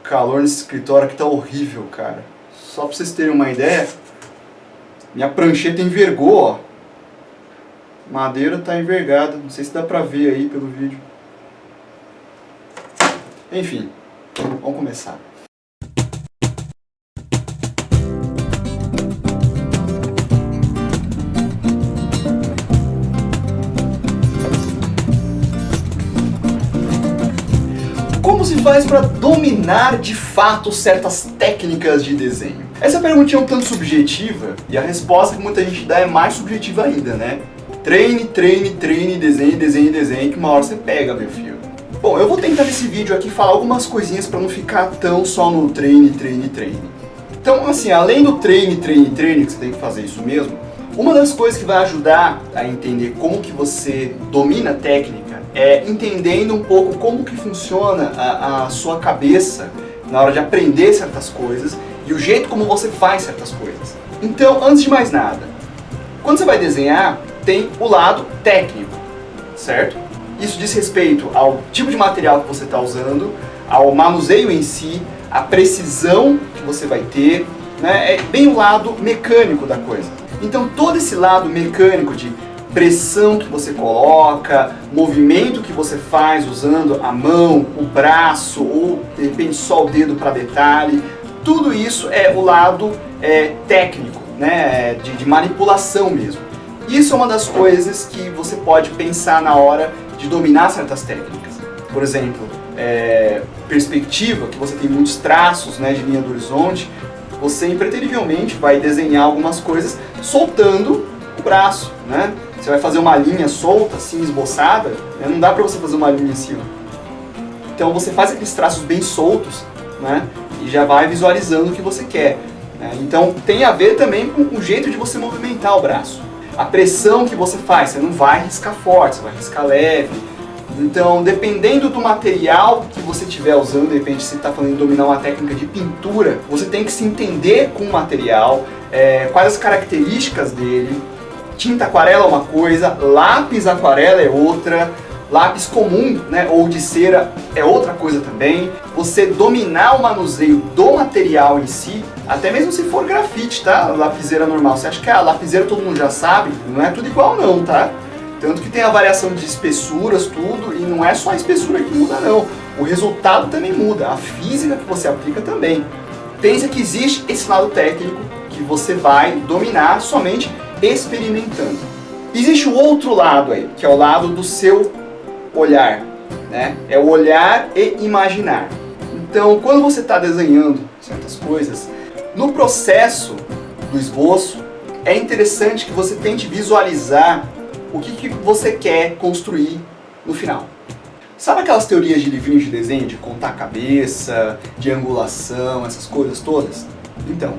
calor nesse escritório aqui tá horrível, cara. Só pra vocês terem uma ideia, minha prancheta envergou, ó. Madeira tá envergada, não sei se dá pra ver aí pelo vídeo. Enfim, vamos começar. Como se faz para dominar de fato certas técnicas de desenho? Essa perguntinha é um tanto subjetiva e a resposta que muita gente dá é mais subjetiva ainda, né? Treine, treine, treine, desenhe, desenhe, desenhe, que uma hora você pega, meu filho. Bom, eu vou tentar nesse vídeo aqui falar algumas coisinhas para não ficar tão só no treine, treine, treine. Então, assim, além do treine, treine, treine, que você tem que fazer isso mesmo, uma das coisas que vai ajudar a entender como que você domina a técnica é entendendo um pouco como que funciona a sua cabeça na hora de aprender certas coisas e o jeito como você faz certas coisas. Então, antes de mais nada, quando você vai desenhar, tem o lado técnico, certo? Isso diz respeito ao tipo de material que você está usando, ao manuseio em si, a precisão que você vai ter, né? É bem o lado mecânico da coisa. Então todo esse lado mecânico de pressão que você coloca, movimento que você faz usando a mão, o braço ou de repente só o dedo para detalhe, tudo isso é o lado técnico, né? De manipulação mesmo. Isso é uma das coisas que você pode pensar na hora de dominar certas técnicas. Por exemplo, perspectiva, que você tem muitos traços, né, de linha do horizonte, você impreterivelmente vai desenhar algumas coisas soltando o braço, né? Você vai fazer uma linha solta, assim, esboçada, né? Não dá para você fazer uma linha assim, ó. Então você faz aqueles traços bem soltos, né? E já vai visualizando o que você quer, né? Então tem a ver também com o jeito de você movimentar o braço. A pressão que você faz, você não vai riscar forte, você vai riscar leve. Então, dependendo do material que você estiver usando, de repente você está falando em dominar uma técnica de pintura, você tem que se entender com o material, quais as características dele. Tinta aquarela é uma coisa, lápis aquarela é outra, lápis comum, né, ou de cera é outra coisa também. Você dominar o manuseio do material em si, até mesmo se for grafite, tá? Lapiseira normal. Você acha que a lapiseira todo mundo já sabe? Não é tudo igual não, tá? Tanto que tem a variação de espessuras, tudo, e não é só a espessura que muda não. O resultado também muda, a física que você aplica também. Pensa que existe esse lado técnico que você vai dominar somente experimentando. Existe o outro lado aí, que é o lado do seu olhar, né? É o olhar e imaginar. Então, quando você está desenhando certas coisas, no processo do esboço, é interessante que você tente visualizar o que você quer construir no final. Sabe aquelas teorias de livrinhos de desenho, de contar a cabeça, de angulação, essas coisas todas? Então,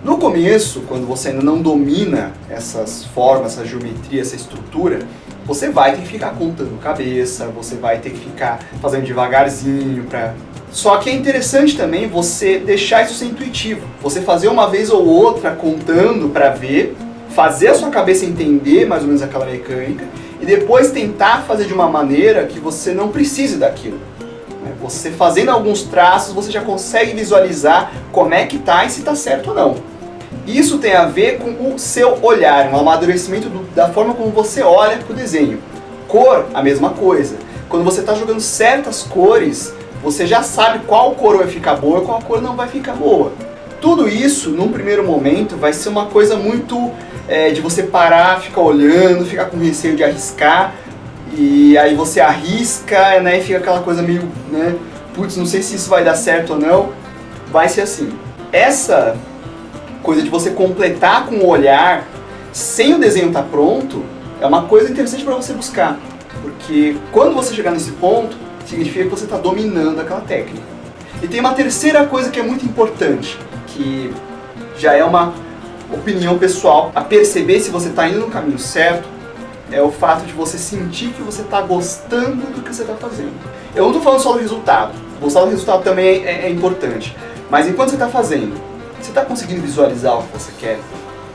no começo, quando você ainda não domina essas formas, essa geometria, essa estrutura, você vai ter que ficar contando cabeça, você vai ter que ficar fazendo devagarzinho para... Só que é interessante também você deixar isso ser intuitivo. Você fazer uma vez ou outra contando para ver, fazer a sua cabeça entender mais ou menos aquela mecânica e depois tentar fazer de uma maneira que você não precise daquilo. Você fazendo alguns traços, você já consegue visualizar como é que tá e se tá certo ou não. Isso tem a ver com o seu olhar, um amadurecimento da forma como você olha para o desenho. Cor, a mesma coisa. Quando você está jogando certas cores, você já sabe qual cor vai ficar boa e qual cor não vai ficar boa. Tudo isso, num primeiro momento, vai ser uma coisa muito de você parar, ficar olhando, ficar com receio de arriscar. E aí você arrisca, né, e fica aquela coisa meio, né, putz, não sei se isso vai dar certo ou não. Vai ser assim. Essa coisa de você completar com o olhar, sem o desenho estar pronto, é uma coisa interessante para você buscar. Porque quando você chegar nesse ponto, significa que você está dominando aquela técnica. E tem uma terceira coisa que é muito importante, que já é uma opinião pessoal, a perceber se você está indo no caminho certo, é o fato de você sentir que você está gostando do que você está fazendo. Eu não estou falando só do resultado, gostar do resultado também é importante, mas enquanto você está fazendo, você está conseguindo visualizar o que você quer?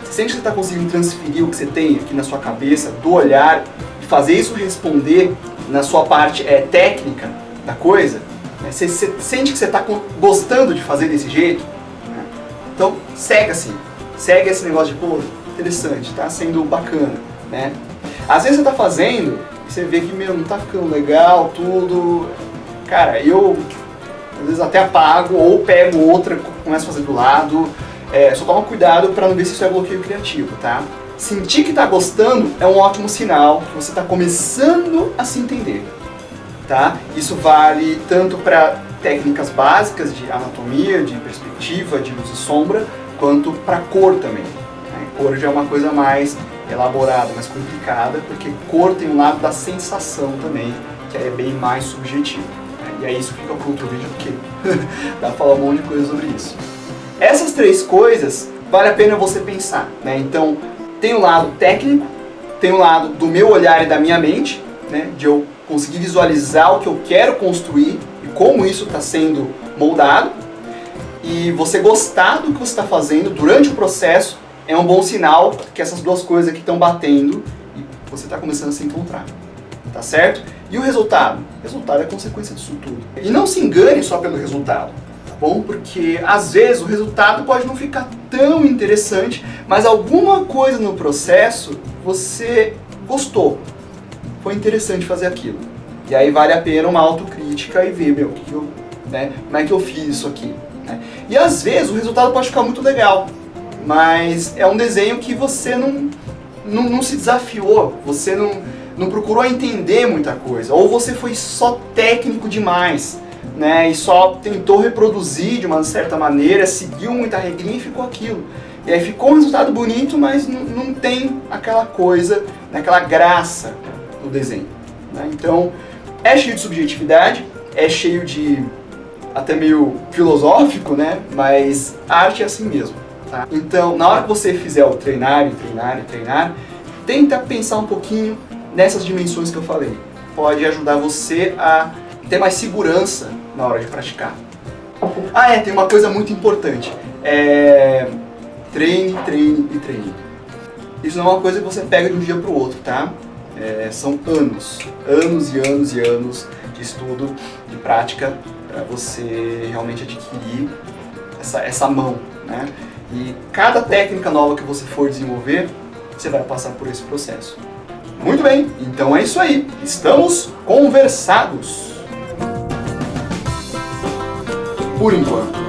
Você sente que você está conseguindo transferir o que você tem aqui na sua cabeça, do olhar, e fazer isso responder na sua parte técnica da coisa? Né? Você sente que você está gostando de fazer desse jeito? Né? Então, segue assim. Segue esse negócio de, pô, interessante, tá sendo bacana, né? Às vezes você tá fazendo e você vê que, meu, não tá ficando legal, tudo. Cara, eu às vezes até apago ou pego outra, começo a fazer do lado. Só toma cuidado para não ver se isso é bloqueio criativo, tá? Sentir que tá gostando é um ótimo sinal que você tá começando a se entender, tá? Isso vale tanto para técnicas básicas de anatomia, de perspectiva, de luz e sombra, quanto para cor também. Né? Cor já é uma coisa mais elaborada, mais complicada, porque cor tem um lado da sensação também, que é bem mais subjetivo. Né? E aí isso fica para outro vídeo, porque dá pra falar um monte de coisa sobre isso. Essas três coisas, vale a pena você pensar. Né? Então, tem o lado técnico, tem o lado do meu olhar e da minha mente, né? De eu conseguir visualizar o que eu quero construir e como isso está sendo moldado. E você gostar do que você está fazendo durante o processo é um bom sinal que essas duas coisas aqui estão batendo e você está começando a se encontrar. Tá certo? E o resultado? O resultado é consequência disso tudo. E não se engane só pelo resultado, tá bom? Porque às vezes o resultado pode não ficar tão interessante, mas alguma coisa no processo você gostou. Foi interessante fazer aquilo. E aí vale a pena uma autocrítica e ver, meu, como é que eu fiz isso aqui? Né? E às vezes o resultado pode ficar muito legal, mas é um desenho que você não se desafiou, você não procurou entender muita coisa, ou você foi só técnico demais, né? E só tentou reproduzir de uma certa maneira, seguiu muita regrinha e ficou aquilo. E aí ficou um resultado bonito, mas não tem aquela coisa, aquela graça no desenho. Né? Então, é cheio de subjetividade, é cheio de até meio filosófico, né? Mas a arte é assim mesmo. Tá? Então, na hora que você fizer o treinar, tenta pensar um pouquinho nessas dimensões que eu falei. Pode ajudar você a ter mais segurança na hora de praticar. Tem uma coisa muito importante. Treine. Isso não é uma coisa que você pega de um dia para o outro, tá? São anos e anos de estudo, de prática, para você realmente adquirir essa mão, né? E cada técnica nova que você for desenvolver, você vai passar por esse processo. Muito bem, então é isso aí. Estamos conversados. Por enquanto.